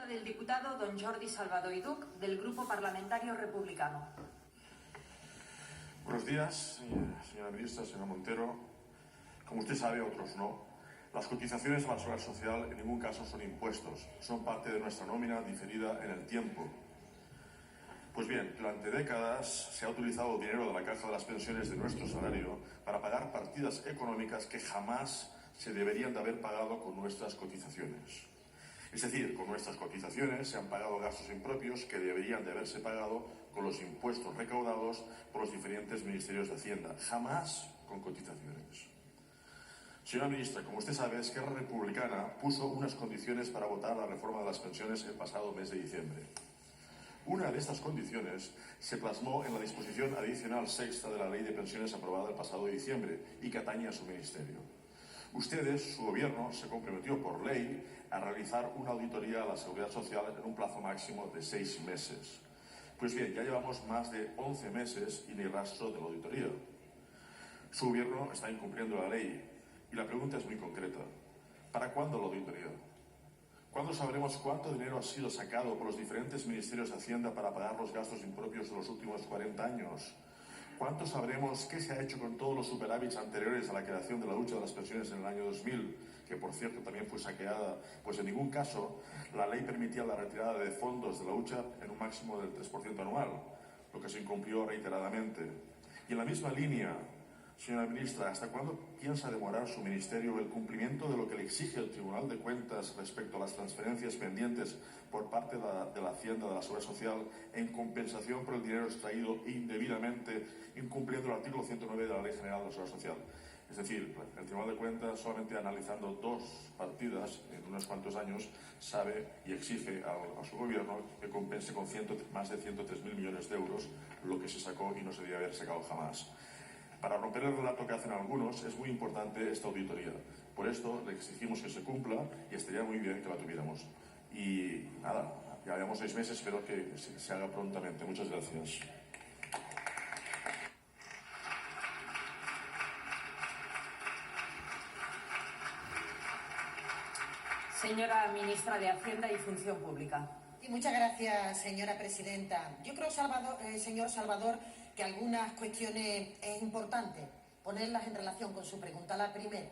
Del diputado don Jordi Salvador y Duc, del Grupo Parlamentario Republicano. Buenos días, señora ministra, señora Montero. Como usted sabe, otros no. Las cotizaciones a la seguridad social en ningún caso son impuestos, son parte de nuestra nómina diferida en el tiempo. Pues bien, durante décadas se ha utilizado dinero de la caja de las pensiones de nuestro salario para pagar partidas económicas que jamás se deberían de haber pagado con nuestras cotizaciones. Es decir, con nuestras cotizaciones se han pagado gastos impropios que deberían de haberse pagado con los impuestos recaudados por los diferentes ministerios de Hacienda, jamás con cotizaciones. Señora ministra, como usted sabe, Esquerra Republicana puso unas condiciones para votar la reforma de las pensiones el pasado mes de diciembre. Una de estas condiciones se plasmó en la disposición adicional sexta de la Ley de Pensiones aprobada el pasado diciembre y que atañe a su ministerio. Ustedes, su gobierno, se comprometió por ley a realizar una auditoría a la Seguridad Social en un plazo máximo de 6 meses. Pues bien, ya llevamos más de 11 meses y ni rastro de la auditoría. Su gobierno está incumpliendo la ley y la pregunta es muy concreta. ¿Para cuándo la auditoría? ¿Cuándo sabremos cuánto dinero ha sido sacado por los diferentes ministerios de Hacienda para pagar los gastos impropios de los últimos 40 años? ¿Cuánto sabremos qué se ha hecho con todos los superávits anteriores a la creación de la hucha de las pensiones en el año 2000, que por cierto también fue saqueada? Pues en ningún caso la ley permitía la retirada de fondos de la hucha en un máximo del 3% anual, lo que se incumplió reiteradamente. Y en la misma línea, señora ministra, ¿hasta cuándo piensa demorar su ministerio el cumplimiento de lo que le exige el Tribunal de Cuentas respecto a las transferencias pendientes por parte de la Hacienda de la Seguridad Social en compensación por el dinero extraído indebidamente, incumpliendo el artículo 109 de la Ley General de la Seguridad Social? Es decir, el Tribunal de Cuentas, solamente analizando 2 partidas en unos cuantos años, sabe y exige a su gobierno que compense con más de 103.000 millones de euros lo que se sacó y no se debía haber sacado jamás. Para romper el relato que hacen algunos, es muy importante esta auditoría. Por esto le exigimos que se cumpla y estaría muy bien que la tuviéramos. Y nada, ya llevamos 6 meses, espero que se haga prontamente. Muchas gracias. Señora ministra de Hacienda y Función Pública. Y muchas gracias, señora presidenta. Yo creo, señor Salvador, que algunas cuestiones es importante ponerlas en relación con su pregunta. La primera,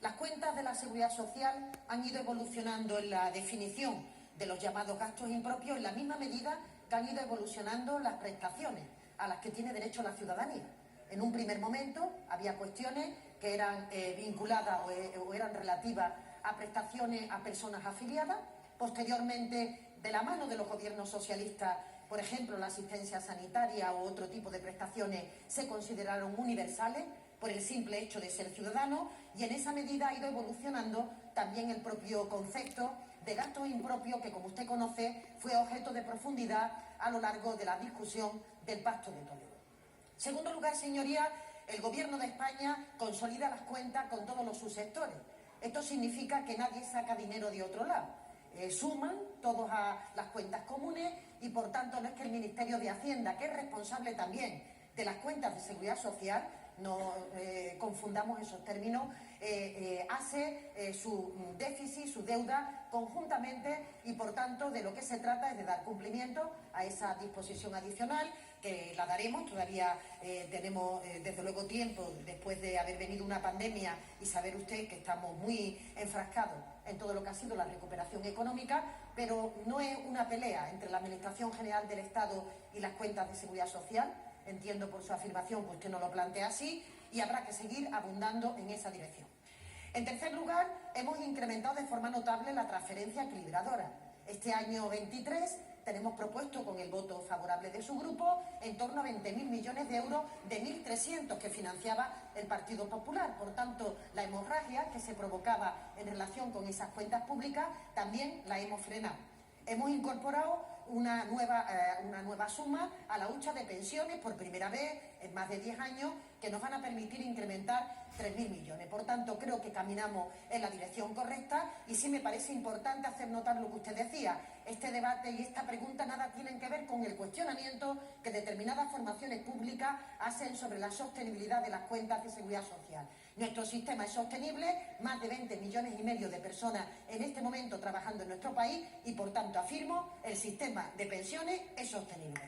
las cuentas de la Seguridad Social han ido evolucionando en la definición de los llamados gastos impropios en la misma medida que han ido evolucionando las prestaciones a las que tiene derecho la ciudadanía. En un primer momento había cuestiones que eran vinculadas o eran relativas a prestaciones a personas afiliadas. Posteriormente, de la mano de los gobiernos socialistas, por ejemplo, la asistencia sanitaria u otro tipo de prestaciones se consideraron universales por el simple hecho de ser ciudadanos, y en esa medida ha ido evolucionando también el propio concepto de gasto impropio que, como usted conoce, fue objeto de profundidad a lo largo de la discusión del Pacto de Toledo. En segundo lugar, señoría, el Gobierno de España consolida las cuentas con todos los subsectores. Esto significa que nadie saca dinero de otro lado. Suman todos a las cuentas comunes y, por tanto, no es que el Ministerio de Hacienda, que es responsable también de las cuentas de Seguridad Social, no confundamos esos términos, hace su déficit, su deuda conjuntamente, y por tanto de lo que se trata es de dar cumplimiento a esa disposición adicional, que la daremos. Todavía tenemos desde luego tiempo, después de haber venido una pandemia y saber usted que estamos muy enfrascados en todo lo que ha sido la recuperación económica, pero no es una pelea entre la Administración General del Estado y las cuentas de Seguridad Social. Entiendo por su afirmación que usted no lo plantea así, y habrá que seguir abundando en esa dirección. En tercer lugar, hemos incrementado de forma notable la transferencia equilibradora. Este año 23 tenemos propuesto, con el voto favorable de su grupo, en torno a 20.000 millones de euros de 1.300 que financiaba el Partido Popular. Por tanto, la hemorragia que se provocaba en relación con esas cuentas públicas también la hemos frenado. Hemos incorporado una nueva suma a la hucha de pensiones por primera vez en más de 10 años, que nos van a permitir incrementar 3.000 millones. Por tanto, creo que caminamos en la dirección correcta y sí me parece importante hacer notar lo que usted decía. Este debate y esta pregunta nada tienen que ver con el cuestionamiento que determinadas formaciones públicas hacen sobre la sostenibilidad de las cuentas de seguridad social. Nuestro sistema es sostenible, más de 20 millones y medio de personas en este momento trabajando en nuestro país y, por tanto, afirmo, el sistema de pensiones es sostenible.